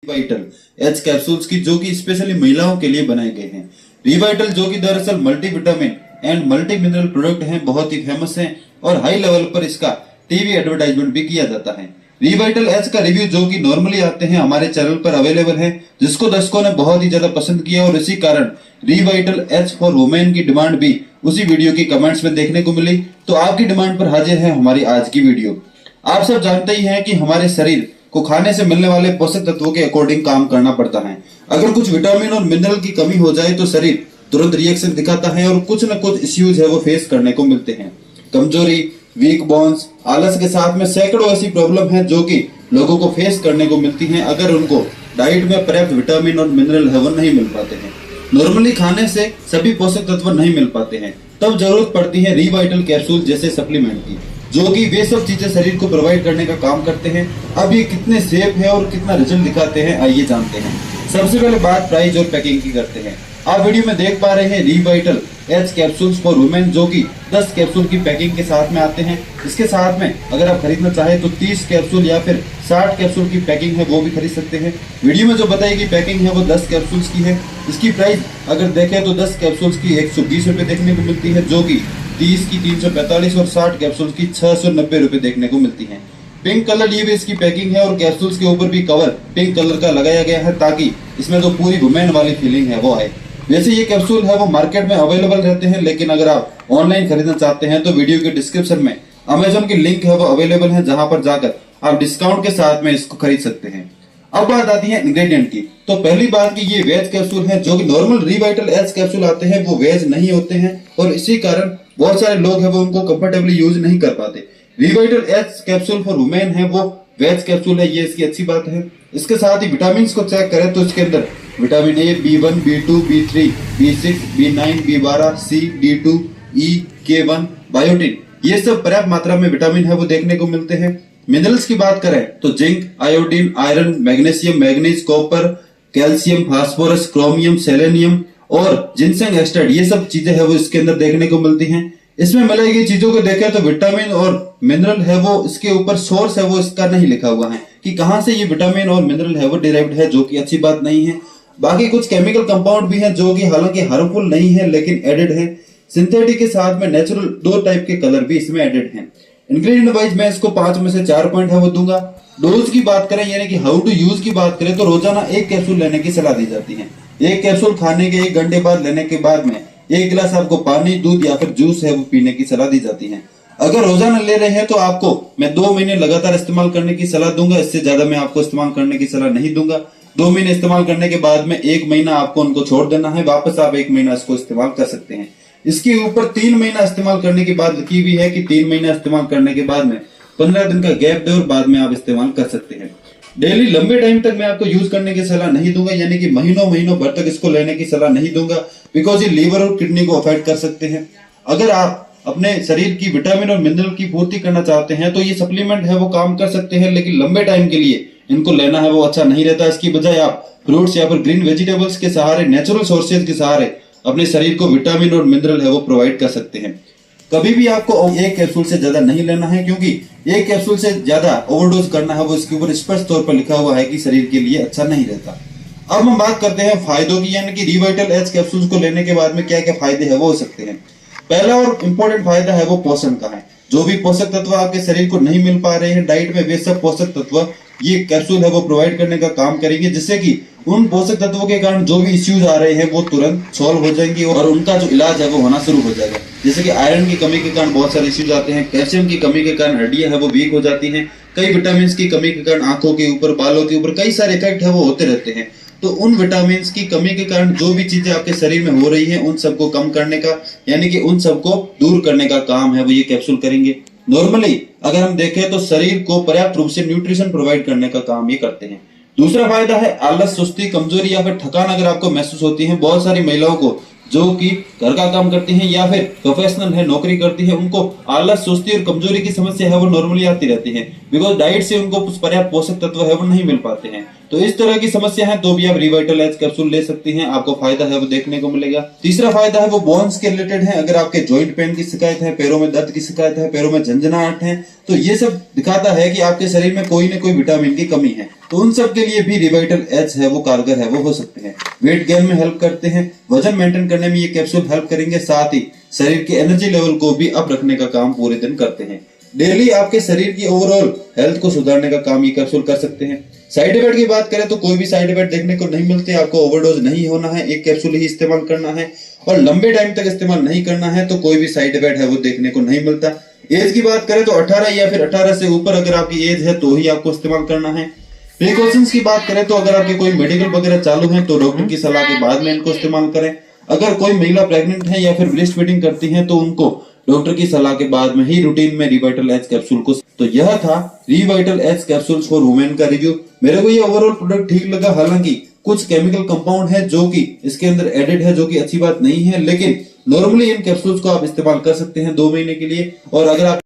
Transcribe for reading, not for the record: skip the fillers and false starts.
Revital H capsules की, जो कि स्पेशली महिलाओं के लिए बनाए गए हैं। रिवाइटल जो कि दरअसल multivitamin and multi mineral product हैं, बहुत ही फेमस हैं और हाई लेवल पर इसका टीवी एडवर्टाइजमेंट भी किया जाता है। रिवाइटल एच का रिव्यू जो कि नॉर्मली आते हैं हमारे चैनल पर अवेलेबल है, जिसको दर्शकों ने बहुत ही ज्यादा पसंद किया और इसी कारण रिवाइटल एच फॉर वुमेन की डिमांड भी उसी वीडियो की कमेंट्स में देखने को मिली। तो आपकी डिमांड पर हाजिर है हमारी आज की वीडियो। आप सब जानते ही हैं कि हमारे शरीर को खाने से मिलने वाले पोषक तत्वों के अकॉर्डिंग काम करना पड़ता है। अगर कुछ विटामिन और मिनरल की कमी हो जाए तो शरीर तुरंत रिएक्शन दिखाता है और कुछ न कुछ इश्यूज है वो फेस करने को मिलते हैं। कमजोरी, वीक बोन्स, आलस के साथ में सैकड़ों ऐसी प्रॉब्लम है जो कि लोगों को फेस करने को मिलती हैं अगर उनको डाइट में पर्याप्त विटामिन और मिनरल है वो नहीं मिल पाते हैं। नॉर्मली खाने से सभी पोषक तत्व नहीं मिल पाते हैं, तब जरूरत पड़ती है रिवाइटल कैप्सूल जैसे सप्लीमेंट की, जो कि वे सब चीजें शरीर को प्रोवाइड करने का काम करते हैं। अब ये कितने सेफ है और कितना रिजल्ट दिखाते हैं आइए जानते हैं। सबसे पहले बात प्राइस और पैकिंग की करते हैं। आप वीडियो में देख पा रहे हैं Revital H capsules for women, जो कि 10 कैप्सूल की पैकिंग के साथ में आते हैं। इसके साथ में अगर आप खरीदना चाहें तो 30 कैप्सूल या फिर 60 कैप्सूल की पैकिंग है वो भी खरीद सकते हैं। वीडियो में जो बताई गई पैकिंग है वो 10 कैप्सूल्स की है। इसकी प्राइस अगर देखें तो 10 कैप्सूल्स की 120 रुपए देखने को मिलती है, जो कि 30 की 345 और 60 कैप्सूल की 690 रुपए देखने को मिलती है। पिंक कलर ये भी इसकी पैकिंग है और कैप्सूल्स के ऊपर भी कवर पिंक कलर का लगाया गया है ताकि इसमें जो पूरी वुमेन वाली फीलिंग है वो आए। वैसे ये कैप्सूल है वो मार्केट में अवेलेबल रहते हैं, लेकिन अगर आप ऑनलाइन खरीदना चाहते हैं तो वीडियो के डिस्क्रिप्शन में अमेजोन की लिंक है वो अवेलेबल है, जहां पर जाकर आप डिस्काउंट के साथ में इसको खरीद सकते हैं। अब बात आती है इंग्रेडिएंट की। तो पहली बात कि ये वेज कैप्सूल है, जो कि नॉर्मल रिवाइटल एच कैप्सूल आते हैं वो वेज नहीं होते हैं और इसी कारण बहुत सारे लोग हैं वो उनको कंफर्टेबली यूज नहीं कर पाते। Revital H capsule for women है वो वेज कैप्सूल है, ये इसकी अच्छी बात है। इसके साथ ही विटामिन को चेक करें तो इसके अंदर vitamin A, B1, B2, B3, B6, B9, B12, C, D2, E, K1, biotin, ये सब पर्याप्त मात्रा में विटामिन है वो देखने को मिलते हैं। मिनरल्स की बात करें तो zinc, iodine, iron, magnesium, manganese, copper, calcium, phosphorus, chromium, selenium और जिंसेंग एक्सट्रैक्ट, ये सब चीजें है वो इसके अंदर देखने को मिलती हैं। इसमें मिलाई गई चीजों को देखें तो विटामिन और मिनरल है वो इसके ऊपर सोर्स है वो इसका नहीं लिखा हुआ है कि कहां से ये विटामिन और मिनरल है वो डिराइव्ड है, जो कि अच्छी बात नहीं है। बाकी कुछ केमिकल कंपाउंड भी हैं जो कि हालांकि हार्मफुल नहीं है लेकिन एडेड है। सिंथेटिक के साथ में नेचुरल 2 टाइप के कलर भी इसमें एडेड हैं। इंग्रेडिएंट वाइज मैं इसको 5 में से 4 पॉइंट है वो दूंगा। डोज की बात करें यानी कि हाउ टू यूज की बात करें तो रोजाना 1 कैप्सूल लेने की सलाह दी जाती है। 1 कैप्सूल खाने के 1 घंटे बाद लेने के बाद में 1 गिलास आपको पानी, दूध या फिर जूस है वो पीने की सलाह दी जाती है। अगर रोजाना ले रहे हैं तो आपको मैं 2 महीने लगातार इस्तेमाल करने की सलाह दूंगा, इससे ज्यादा मैं आपको इस्तेमाल करने की सलाह नहीं दूंगा। 2 महीने इस्तेमाल करने के बाद में 1 महीना आपको उनको छोड़ देना है, वापस आप 1 महीना इसको इस्तेमाल कर सकते हैं। इसके ऊपर 3 महीना इस्तेमाल करने के बाद लिखी हुई है कि 3 महीना इस्तेमाल करने के बाद में 15 दिन का गैप दे और बाद में आप इस्तेमाल कर सकते हैं। डेली लंबे टाइम तक मैं आपको यूज करने की सलाह नहीं दूंगा, यानी कि महीनों भर तक इसको लेने की सलाह नहीं दूंगा, बिकॉज ये लीवर और किडनी को अफेक्ट कर सकते हैं। अगर आप अपने शरीर की विटामिन और मिनरल की पूर्ति करना चाहते हैं तो ये सप्लीमेंट है वो काम कर सकते हैं, लेकिन लंबे टाइम के लिए इनको लेना है वो अच्छा नहीं रहता। इसकी बजाय आप फ्रूट्स या फिर ग्रीन वेजिटेबल्स के सहारे, नेचुरल सोर्सेज के सहारे अपने शरीर को विटामिन और मिनरल है वो प्रोवाइड कर सकते हैं। कभी भी आपको 1 कैप्सूल से ज्यादा नहीं लेना है, क्योंकि 1 कैप्सूल से ज्यादा ओवरडोज करना है वो इसके ऊपर स्पष्ट तौर पर लिखा हुआ है कि शरीर के लिए अच्छा नहीं रहता। अब हम बात करते हैं फायदों की, यानी कि रिवाइटल एच कैप्सूल्स को लेने के बाद में क्या क्या फायदे है वो हो सकते हैं। पहला और इम्पोर्टेंट फायदा है वो पोषण का है। जो भी पोषक तत्व आपके शरीर को नहीं मिल पा रहे हैं डाइट में, वे सब पोषक तत्व ये कैप्सूल है वो प्रोवाइड करने का काम करेंगे, जिससे कि उन पोषक तत्वों के कारण जो भी इश्यूज आ रहे हैं वो तुरंत सॉल्व हो जाएंगे और उनका जो इलाज है वो होना शुरू हो जाएगा। जैसे कि आयरन की कमी के कारण बहुत सारे इश्यूज आते हैं, कैल्शियम की कमी के कारण हड्डियां है वो वीक हो जाती हैं, कई विटामिन की कमी के कारण आंखों के ऊपर, बालों के ऊपर कई सारे इफेक्ट है वो होते रहते हैं। तो उन विटामिन की कमी के कारण जो भी चीजें आपके शरीर में हो रही हैं उन सबको कम करने का, यानी कि उन सबको दूर करने का काम है वो ये कैप्सूल करेंगे। नॉर्मली अगर हम देखें तो शरीर को पर्याप्त रूप से न्यूट्रिशन प्रोवाइड करने का काम ये करते हैं। दूसरा फायदा है आलस, सुस्ती, कमजोरी या फिर थकान अगर आपको महसूस होती है। बहुत सारी महिलाओं को जो कि घर का काम करती हैं या फिर प्रोफेशनल है, नौकरी करती है, उनको आलस, सुस्ती और कमजोरी की समस्या है वो नॉर्मली आती रहती है। बिकॉज डाइट से उनको कुछ पर्याप्त पोषक तत्व है वो नहीं मिल पाते हैं। तो इस तरह की समस्या है तो भी आप रिवाइटल एज कैप्सूल ले सकती हैं, आपको फायदा है वो देखने को मिलेगा। तीसरा फायदा है वो बोन्स के रिलेटेड है। अगर आपके जॉइंट पेन की शिकायत है, पैरों में दर्द की शिकायत है, पैरों में झंझनाहट है, तो ये सब दिखाता है कि आपके शरीर में कोई न कोई विटामिन की कमी है। तो उन सब के लिए भी रिवाइटल एज है वो कारगर है, वो हो सकते हैं। वेट गेन में हेल्प करते हैं, वजन मेंटेन करने में ये कैप्सूल हेल्प करेंगे, साथ ही शरीर के एनर्जी लेवल को भी अप रखने का काम पूरे दिन करते हैं। डेली आपके शरीर की ओवरऑल हेल्थ को सुधारने का काम ये कैप्सूल कर सकते हैं। साइड इफेक्ट की बात करें तो कोई भी साइड इफेक्ट देखने को नहीं मिलते। आपको ओवरडोज नहीं होना है, एक कैप्सूल ही इस्तेमाल करना है और लंबे टाइम तक इस्तेमाल नहीं करना है, तो कोई भी साइड इफेक्ट है वो देखने को नहीं मिलता। एज की बात करें तो 18 या फिर 18 से ऊपर अगर आपकी एज है तो ही आपको इस्तेमाल करना है। प्रिकॉशंस की बात करें तो अगर आपके कोई मेडिकल वगैरह चालू है तो डॉक्टर की सलाह के बाद में इनको इस्तेमाल करें। अगर कोई महिला प्रेग्नेंट है या फिर ब्रेस्ट फीडिंग करती है तो उनको डॉक्टर की सलाह के बाद में ही रूटीन में रिवाइटल एज कैप्सूल को। तो यह था Revital age capsules for women का रिव्यू। मेरे को ये ओवरऑल प्रोडक्ट ठीक लगा, हालांकि कुछ केमिकल कंपाउंड है जो कि इसके अंदर एडेड है, जो कि अच्छी बात नहीं है, लेकिन नॉर्मली इन कैप्सूल्स को आप इस्तेमाल कर सकते हैं 2 महीने के लिए। और अगर आप